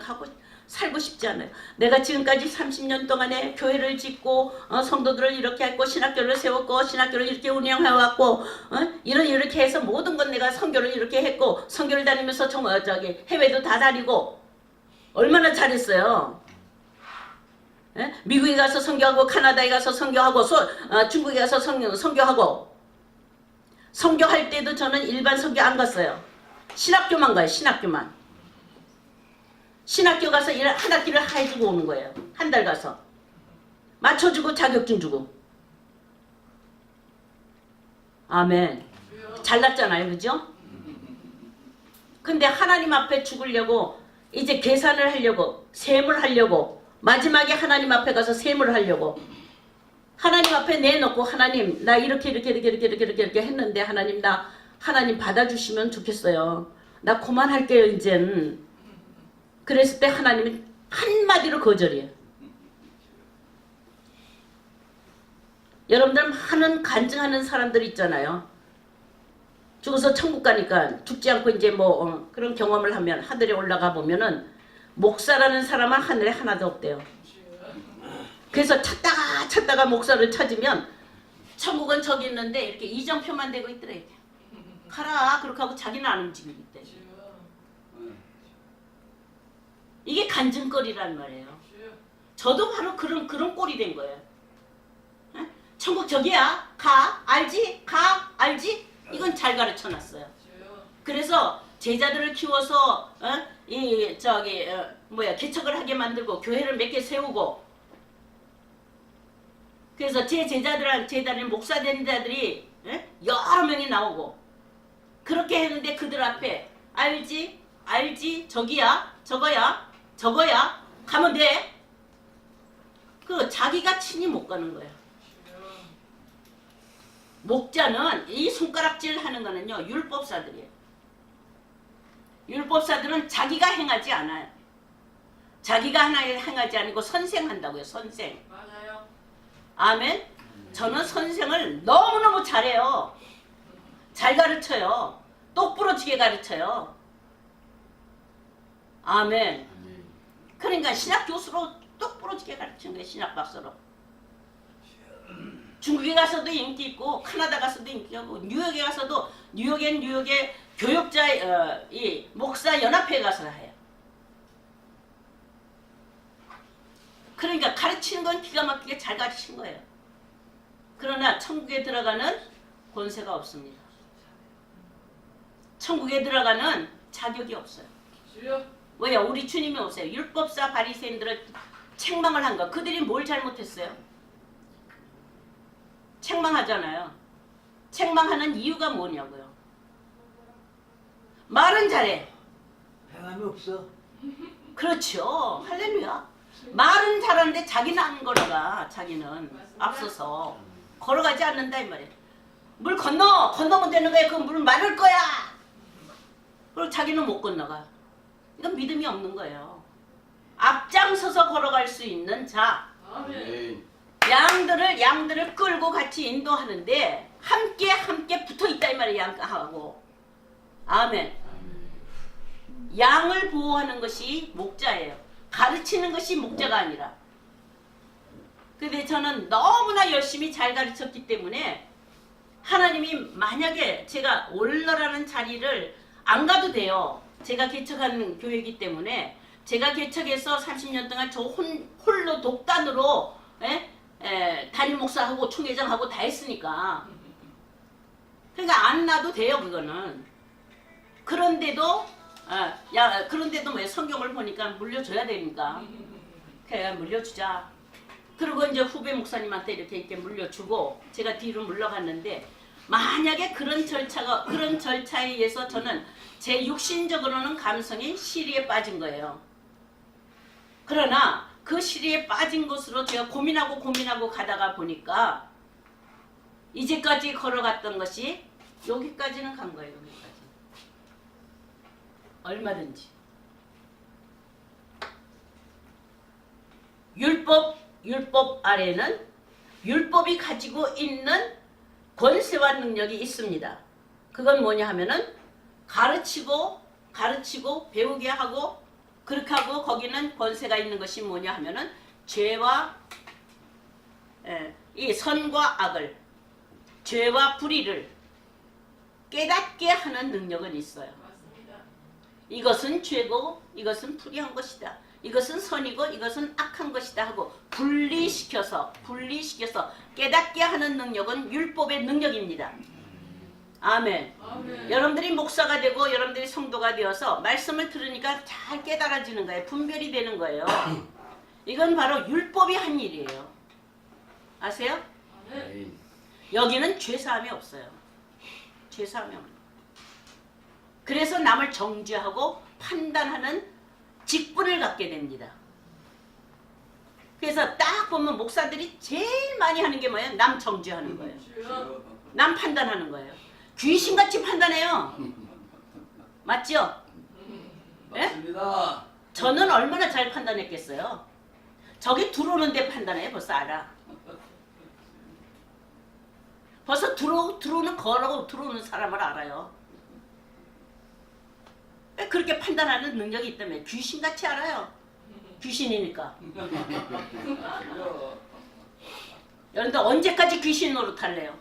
살고 싶지 않아요. 내가 지금까지 30년 동안에 교회를 짓고 성도들을 이렇게 했고 신학교를 세웠고 신학교를 이렇게 운영해왔고 이렇게 해서 모든 건 내가 선교를 이렇게 했고 선교를 다니면서 해외도 다 다니고 얼마나 잘했어요. 에? 미국에 가서 선교하고 카나다에 가서 선교하고 중국에 가서 선교하고 선교할 때도 저는 일반 선교 안 갔어요. 신학교만 가요. 신학교 가서 한 학기를 해주고 오는 거예요. 한 달 가서. 맞춰주고 자격증 주고. 아멘. 잘났잖아요. 그죠? 근데 하나님 앞에 죽으려고 이제 계산을 하려고 셈을 하려고 마지막에 하나님 앞에 가서 셈을 하려고 하나님 앞에 내놓고 하나님 나 이렇게 했는데 하나님 받아주시면 좋겠어요. 나 그만할게요 이젠. 그랬을 때 하나님이 한마디로 거절이에요. 여러분들 많은 간증하는 사람들 있잖아요. 죽어서 천국 가니까 죽지 않고 이제 그런 경험을 하면 하늘에 올라가 보면은 목사라는 사람은 하늘에 하나도 없대요. 그래서 찾다가 목사를 찾으면 천국은 저기 있는데 이렇게 이정표만 되고 있더래. 이렇게. 가라 그렇게 하고 자기는 안 움직이기 때문에. 이게 간증거리란 말이에요. 저도 바로 그런 꼴이 된 거예요. 천국 저기야. 가. 알지? 가. 알지? 이건 잘 가르쳐놨어요. 그래서 제자들을 키워서 개척을 하게 만들고 교회를 몇 개 세우고 그래서 제 제자들은 목사 된 자들이 여러 명이 나오고 그렇게 했는데 그들 앞에 알지? 저기야. 저거야. 가면 돼. 자기가 친히 못 가는 거예요. 목자는 이 손가락질 하는 거는요. 율법사들이에요. 율법사들은 자기가 행하지 않아요. 자기가 행하지 않고 선생한다고요. 선생. 맞아요. 아멘. 저는 선생을 너무너무 잘해요. 잘 가르쳐요. 똑부러지게 가르쳐요. 아멘. 그러니까 신학 교수로 똑부러지게 가르치는 거예요. 신학 박사로. 중국에 가서도 인기 있고 카나다 가서도 인기 있고 뉴욕에 가서도 뉴욕의 교역자 이 목사 연합회에 가서 해요. 그러니까 가르치는 건 기가 막히게 잘 가르치는 거예요. 그러나 천국에 들어가는 권세가 없습니다. 천국에 들어가는 자격이 없어요. 왜요? 우리 주님이 오세요. 율법사 바리새인들을 책망을 한 거. 그들이 뭘 잘못했어요? 책망하잖아요. 책망하는 이유가 뭐냐고요. 말은 잘해. 행함이 없어. 그렇죠. 할렐루야. 말은 잘하는데 자기는 안 걸어가. 자기는 앞서서 걸어가지 않는다 이 말이에요. 물 건너면 되는 거야. 그 물 마를 거야. 그리고 자기는 못 건너가. 이건 믿음이 없는 거예요. 앞장서서 걸어갈 수 있는 자. 아멘. 양들을 끌고 같이 인도하는데 함께 붙어 있다 이 말이에요. 양하고. 아멘. 양을 보호하는 것이 목자예요. 가르치는 것이 목자가 아니라. 근데 저는 너무나 열심히 잘 가르쳤기 때문에 하나님이 만약에 제가 올라라는 자리를 안 가도 돼요. 제가 개척한 교회이기 때문에 제가 개척해서 30년 동안 저 홀로 독단으로 담임 목사하고 총회장하고 다 했으니까 그러니까 안 놔도 돼요. 그거는. 그런데도 그런데도 성경을 보니까 물려줘야 되니까 그래 물려주자. 그리고 이제 후배 목사님한테 이렇게 물려주고 제가 뒤로 물러갔는데 만약에 그런 절차에 의해서 저는 제 육신적으로는 감성이 시리에 빠진 거예요. 그러나 그 시리에 빠진 것으로 제가 고민하고 가다가 보니까 이제까지 걸어갔던 것이 여기까지는 간 거예요. 여기까지. 율법 아래는 율법이 가지고 있는 권세와 능력이 있습니다. 그건 뭐냐 하면은 가르치고 배우게 하고 그렇게 하고 거기는 권세가 있는 것이 뭐냐 하면은 죄와 이 선과 악을 죄와 불의를 깨닫게 하는 능력은 있어요. 이것은 죄고 이것은 불의한 것이다. 이것은 선이고 이것은 악한 것이다 하고 분리시켜서 깨닫게 하는 능력은 율법의 능력입니다. 아멘. 여러분들이 목사가 되고 여러분들이 성도가 되어서 말씀을 들으니까 잘 깨달아지는 거예요. 분별이 되는 거예요. 이건 바로 율법이 한 일이에요. 아세요? 여기는 죄사함이 없어요. 죄사함이 없어요. 그래서 남을 정죄하고 판단하는 직분을 갖게 됩니다. 그래서 딱 보면 목사들이 제일 많이 하는 게 뭐예요? 남 정죄하는 거예요. 남 판단하는 거예요. 귀신같이 판단해요. 맞죠? 맞습니다. 저는 얼마나 잘 판단했겠어요. 저기 들어오는데 판단해요. 벌써 알아. 벌써 들어오는 거라고 들어오는 사람을 알아요. 그렇게 판단하는 능력이 있다면 귀신같이 알아요. 귀신이니까. 여러분들 언제까지 귀신 노릇할래요?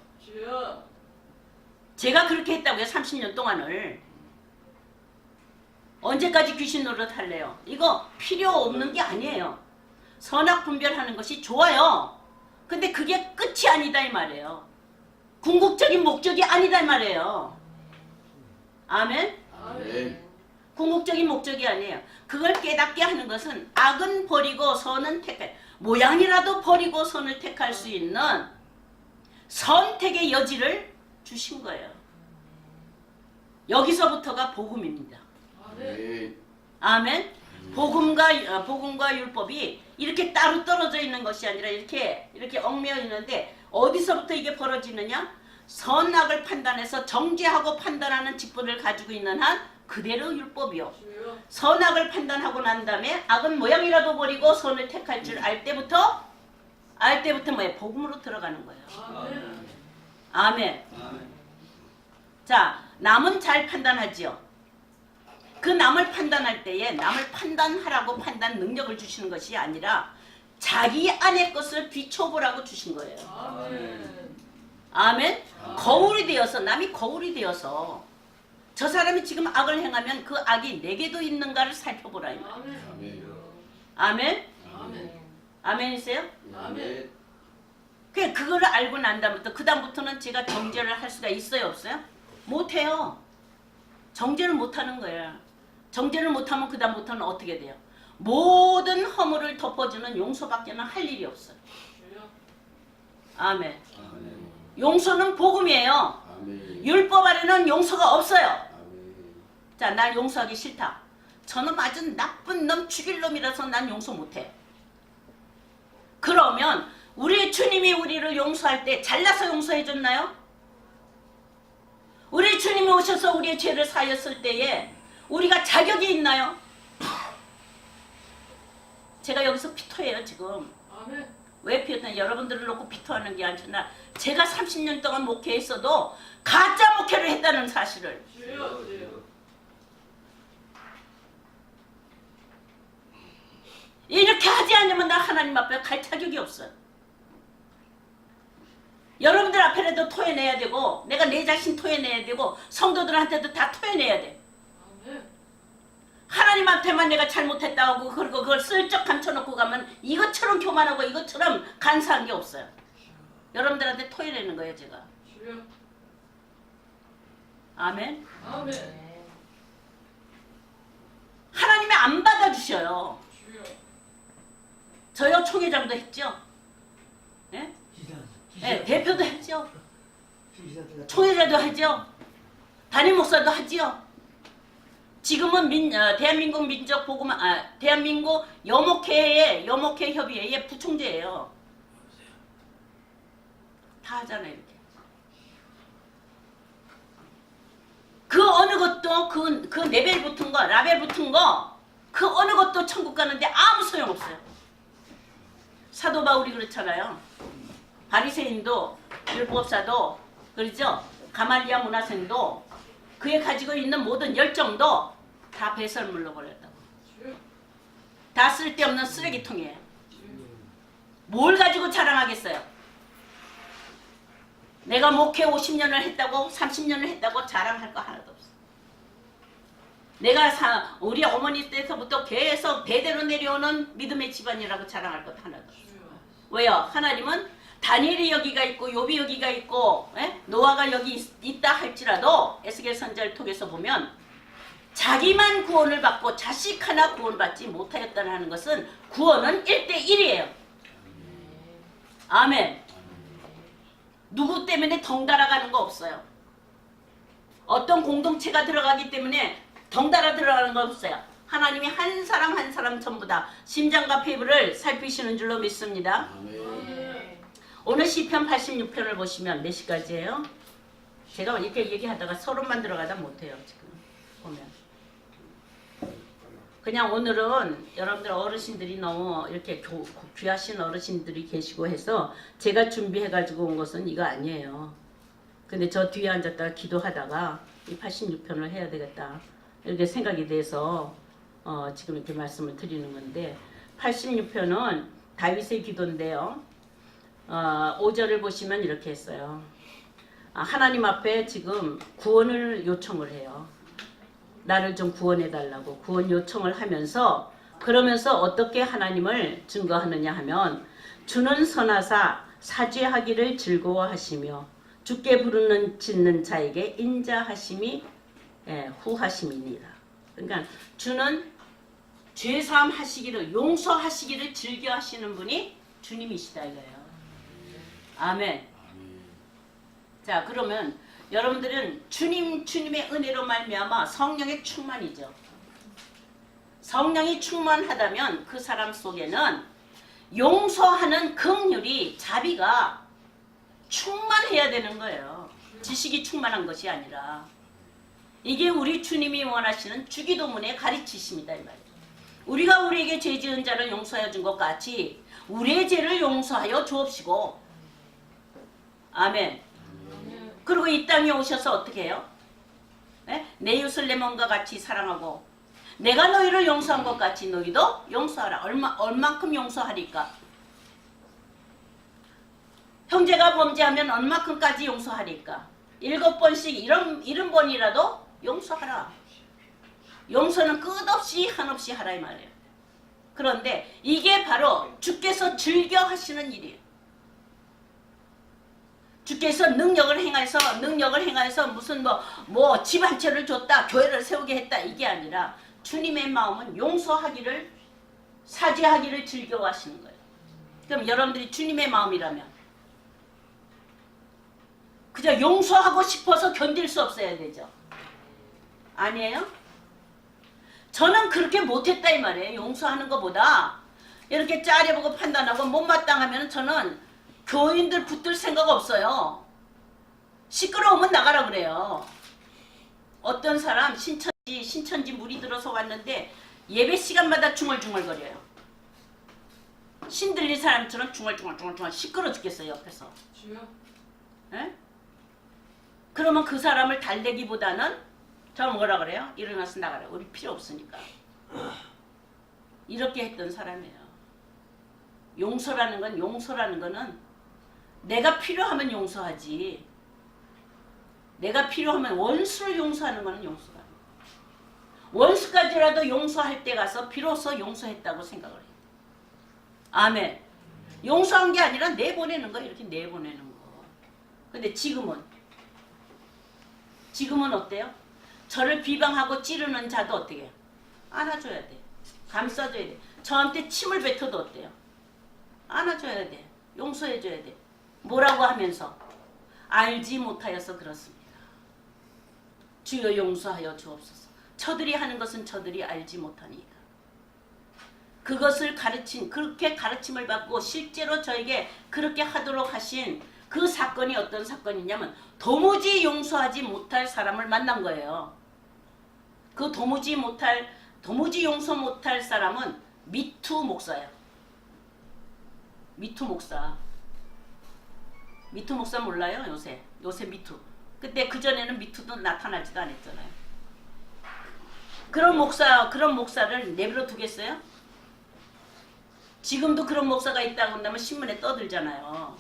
제가 그렇게 했다고요. 30년 동안을. 언제까지 귀신 노릇할래요? 이거 필요 없는 게 아니에요. 선악 분별하는 것이 좋아요. 근데 그게 끝이 아니다 이 말이에요. 궁극적인 목적이 아니다 이 말이에요. 아멘? 아멘. 궁극적인 목적이 아니에요. 그걸 깨닫게 하는 것은 악은 버리고 선은 택할, 모양이라도 버리고 선을 택할 수 있는 선택의 여지를 주신 거예요. 여기서부터가 복음입니다. 아멘. 아멘. 복음과 율법이 이렇게 따로 떨어져 있는 것이 아니라 이렇게 얽매여 있는데 어디서부터 이게 벌어지느냐? 선악을 판단해서 정죄하고 판단하는 직분을 가지고 있는 한 그대로 율법이요. 선악을 판단하고 난 다음에 악은 모양이라도 버리고 선을 택할 줄 알 때부터 뭐예요? 복음으로 들어가는 거예요. 아멘. 아멘. 자, 남은 잘 판단하지요. 그 남을 판단할 때에 남을 판단하라고 판단 능력을 주시는 것이 아니라 자기 안의 것을 비춰보라고 주신 거예요. 아멘. 거울이 되어서, 남이 거울이 되어서 저 사람이 지금 악을 행하면 그 악이 내게도 있는가를 살펴보라. 아멘. 아멘. 아멘이세요? 아멘. 그거를 알고 난 다음부터 그 다음부터는 제가 정죄를 할 수가 있어요, 없어요? 못해요. 정죄를 못하는 거예요. 정죄를 못하면 그 다음부터는 어떻게 돼요? 모든 허물을 덮어주는 용서밖에는 할 일이 없어요. 아멘. 아멘. 용서는 복음이에요. 아멘. 율법 아래는 용서가 없어요. 아멘. 자, 날 용서하기 싫다. 저는 아주 나쁜 놈, 죽일 놈이라서 난 용서 못해. 그러면 우리 주님이 우리를 용서할 때 잘나서 용서해 줬나요? 우리 주님이 오셔서 우리의 죄를 사하였을 때에 우리가 자격이 있나요? 제가 여기서 피토해요 지금. 왜 피토해? 여러분들을 놓고 피토하는 게 아니라 제가 30년 동안 목회했어도 가짜 목회를 했다는 사실을. 이렇게 하지 않으면 나 하나님 앞에 갈 자격이 없어요. 여러분들 앞에라도 토해내야 되고 내가 내 자신 토해내야 되고 성도들한테도 다 토해내야 돼. 하나님 앞에만 내가 잘못했다고 그리고 그걸 슬쩍 감춰놓고 가면 이것처럼 교만하고 이것처럼 간사한 게 없어요. 여러분들한테 토해내는 거예요 제가. 아멘. 하나님이 안 받아주셔요. 저요 총회장도 했죠. 예? 네, 대표도 했죠. 총회장도 하죠. 담임 목사도 하지요. 지금은 대한민국 민족복음 대한민국 여목회 협의회의 부총재예요. 다 하잖아요 이렇게. 그 어느 것도 그 레벨 붙은 거, 라벨 붙은 거, 그 어느 것도 천국 가는데 아무 소용 없어요. 사도 바울이 그렇잖아요. 바리새인도 율법사도 그렇죠. 가말리아 문화생도 그에 가지고 있는 모든 열정도 다 배설물로 버렸다고. 다 쓸데없는 쓰레기통이에요. 뭘 가지고 자랑하겠어요? 내가 목회 50년을 했다고 30년을 했다고 자랑할 거 하나도 없어. 내가 우리 어머니 때서부터 계속 대대로 내려오는 믿음의 집안이라고 자랑할 것 하나도 없어. 왜요? 하나님은 다니엘이 여기가 있고 욥이 여기가 있고 노아가 여기 있다 할지라도 에스겔 선지자를 통해서 보면 자기만 구원을 받고 자식 하나 구원받지 못하였다는 하는 것은 구원은 1대1이에요. 아멘. 누구 때문에 덩달아 가는 거 없어요. 어떤 공동체가 들어가기 때문에 덩달아 들어가는 거 없어요. 하나님이 한 사람 한 사람 전부 다 심장과 폐부를 살피시는 줄로 믿습니다. 아멘. 오늘 시편 86편을 보시면 몇 시까지예요? 제가 이렇게 얘기하다가 서론만 들어가다 못해요. 지금 보면 그냥 오늘은 여러분들 어르신들이 너무 이렇게 귀하신 어르신들이 계시고 해서 제가 준비해가지고 온 것은 이거 아니에요. 근데 저 뒤에 앉았다가 기도하다가 이 86편을 해야 되겠다 이렇게 생각이 돼서 지금 이렇게 말씀을 드리는 건데 86편은 다윗의 기도인데요. 5절을 보시면 이렇게 했어요. 하나님 앞에 지금 구원을 요청을 해요. 나를 좀 구원해달라고 구원 요청을 하면서 그러면서 어떻게 하나님을 증거하느냐 하면 주는 선하사 사죄하기를 즐거워하시며 주께 부르는 짓는 자에게 인자하심이 후하심이니라. 그러니까 주는 죄사함 하시기를 용서하시기를 즐겨하시는 분이 주님이시다 이거예요. 아멘. 자 그러면 여러분들은 주님의 은혜로 말미암아 성령의 충만이죠. 성령이 충만하다면 그 사람 속에는 용서하는 긍휼이 자비가 충만해야 되는 거예요. 지식이 충만한 것이 아니라 이게 우리 주님이 원하시는 주기도문의 가르치심이다 이 말이에요. 우리가 우리에게 죄 지은 자를 용서하여 준 것 같이 우리의 죄를 용서하여 주옵시고 아멘. 그리고 이 땅에 오셔서 어떻게 해요? 내 이웃을 내 몸과 같이 사랑하고 내가 너희를 용서한 것 같이 너희도 용서하라. 얼만큼 용서하리까? 형제가 범죄하면 얼만큼까지 용서하리까? 7번씩 70번이라도 용서하라. 용서는 끝없이 한없이 하라 이 말이에요. 그런데 이게 바로 주께서 즐겨 하시는 일이에요. 주께서 능력을 행하여서 무슨 뭐 집 한 채를 줬다 교회를 세우게 했다 이게 아니라 주님의 마음은 용서하기를 사죄하기를 즐겨하시는 거예요. 그럼 여러분들이 주님의 마음이라면 그저 용서하고 싶어서 견딜 수 없어야 되죠. 아니에요? 저는 그렇게 못했다 이 말이에요. 용서하는 것보다 이렇게 짜려보고 판단하고 못마땅하면 저는 교인들 붙들 생각 없어요. 시끄러우면 나가라 그래요. 어떤 사람 신천지 물이 들어서 왔는데 예배 시간마다 중얼중얼거려요. 신 들린 사람처럼 중얼중얼 시끄러 죽겠어요 옆에서. 에? 그러면 그 사람을 달래기보다는 저 뭐라 그래요? 일어나서 나가라. 우리 필요 없으니까. 이렇게 했던 사람이에요. 용서라는 거는 내가 필요하면 용서하지. 내가 필요하면 원수를 용서하는 거는 용서가 아니에요. 원수까지라도 용서할 때 가서 비로소 용서했다고 생각을 해요. 아멘. 용서한 게 아니라 내보내는 거 이렇게 내보내는 거. 근데 지금은 어때요? 저를 비방하고 찌르는 자도 어떻게 해요? 안아줘야 돼. 감싸줘야 돼. 저한테 침을 뱉어도 어때요? 안아줘야 돼. 용서해줘야 돼. 뭐라고 하면서? 알지 못하여서 그렇습니다. 주여 용서하여 주옵소서. 저들이 하는 것은 저들이 알지 못하니까. 그것을 그렇게 가르침을 받고 실제로 저에게 그렇게 하도록 하신 그 사건이 어떤 사건이냐면 도무지 용서하지 못할 사람을 만난 거예요. 그 도무지 용서 못할 사람은 미투 목사예요. 미투 목사. 미투 목사 몰라요? 요새 미투. 그때 그전에는 미투도 나타나지도 않았잖아요. 그런 목사를 내버려 두겠어요? 지금도 그런 목사가 있다고 한다면 신문에 떠들잖아요.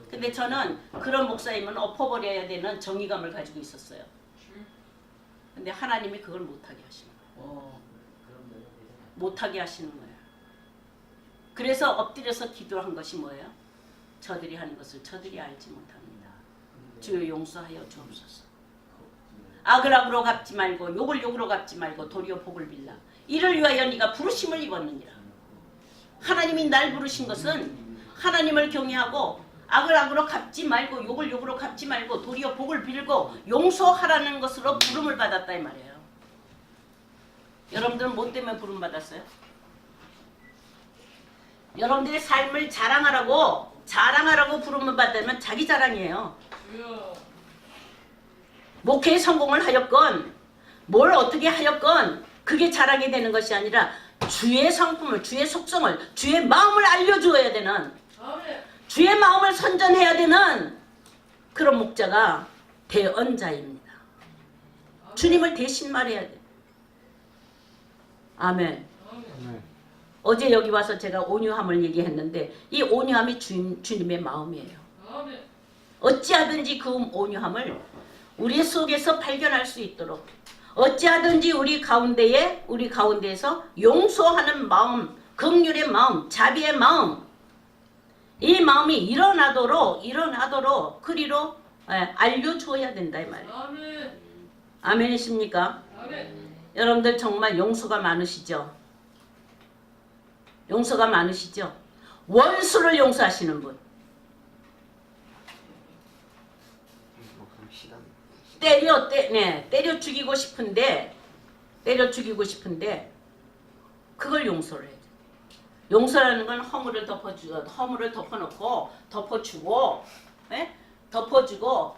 근데 저는 그런 목사이면 엎어버려야 되는 정의감을 가지고 있었어요. 근데 하나님이 그걸 못하게 하시는 거예요. 못하게 하시는 거예요. 그래서 엎드려서 기도한 것이 뭐예요? 저들이 하는 것을 저들이 알지 못합니다. 주여 용서하여 주옵소서. 악을 악으로 갚지 말고 욕을 욕으로 갚지 말고 도리어 복을 빌라. 이를 위하여 네가 부르심을 입었느니라. 하나님이 날 부르신 것은 하나님을 경외하고 악을 악으로 갚지 말고 욕을 욕으로 갚지 말고 도리어 복을 빌고 용서하라는 것으로 부름을 받았다 이 말이에요. 여러분들은 뭐 때문에 부름 받았어요? 여러분들의 삶을 자랑하라고 부름을 받으면 자기 자랑이에요. 목회에 성공을 하였건 뭘 어떻게 하였건 그게 자랑이 되는 것이 아니라 주의 성품을, 주의 속성을, 주의 마음을 알려주어야 되는, 주의 마음을 선전해야 되는 그런 목자가 대언자입니다. 주님을 대신 말해야 돼. 아멘. 어제 여기 와서 제가 온유함을 얘기했는데 이 온유함이 주님의 마음이에요. 어찌하든지 그 온유함을 우리 속에서 발견할 수 있도록 어찌하든지 우리 가운데에서 용서하는 마음, 긍휼의 마음, 자비의 마음, 이 마음이 일어나도록 그리로 알려주어야 된다 이 말이에요. 아멘이십니까? 여러분들 정말 용서가 많으시죠? 용서가 많으시죠? 원수를 용서하시는 분. 때려 죽이고 싶은데 그걸 용서를 해야 돼. 용서라는 건 허물을 덮어놓고 덮어주고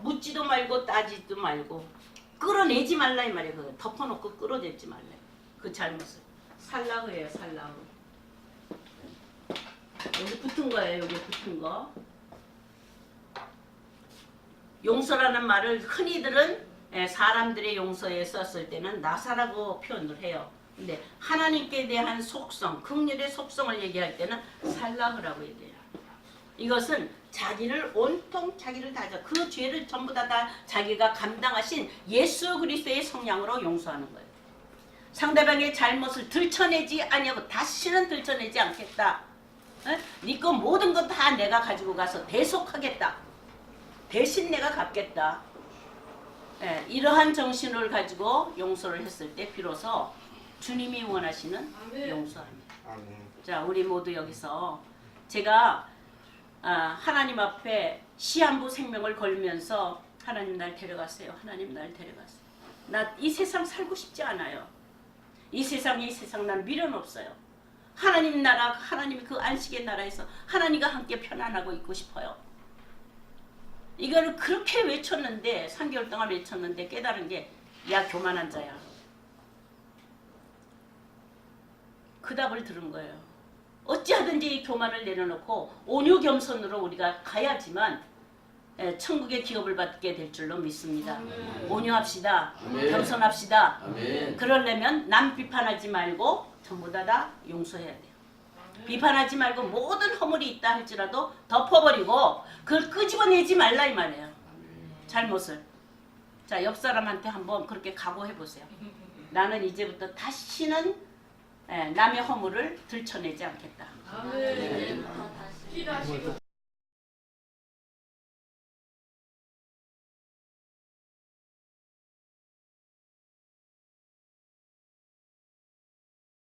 묻지도 말고 따지도 말고 끌어내지 말라 이 말이에요. 그거 덮어놓고 끌어내지 말라. 그 잘못을 살라그예요. 살라그. 여기 붙은 거예요. 여기 붙은 거. 용서라는 말을 흔히들은 사람들의 용서에 썼을 때는 나사라고 표현을 해요. 근데 하나님께 대한 속성, 긍휼의 속성을 얘기할 때는 살라그라고 얘기해요. 이것은 온통 자기를 다져 그 죄를 전부 다 자기가 감당하신 예수 그리스도의 성량으로 용서하는 거예요. 상대방의 잘못을 들춰내지 아니하고 다시는 들춰내지 않겠다. 네 거 모든 것 다 내가 가지고 가서 대속하겠다. 대신 내가 갚겠다. 이러한 정신을 가지고 용서를 했을 때 비로소 주님이 원하시는 용서입니다. 자, 우리 모두 여기서 제가 하나님 앞에 시한부 생명을 걸면서 하나님 날 데려가세요. 하나님 날 데려가세요. 나 이 세상 살고 싶지 않아요. 이 세상 난 미련 없어요. 하나님 나라, 하나님이 그 안식의 나라에서 하나님과 함께 편안하고 있고 싶어요. 이거를 그렇게 외쳤는데 3개월 동안 외쳤는데 깨달은 게 야 교만한 자야. 그 답을 들은 거예요. 어찌하든지 이 교만을 내려놓고 온유 겸손으로 우리가 가야지만 천국의 기업을 받게 될 줄로 믿습니다. 온유합시다. 겸손합시다. 그러려면 남 비판하지 말고 전부 다 용서해야 돼요. 비판하지 말고 모든 허물이 있다 할지라도 덮어버리고 그걸 끄집어내지 말라 이 말이에요. 잘못을. 자, 옆 사람한테 한번 그렇게 각오해보세요. 나는 이제부터 다시는 남의 허물을 들춰내지 않겠다.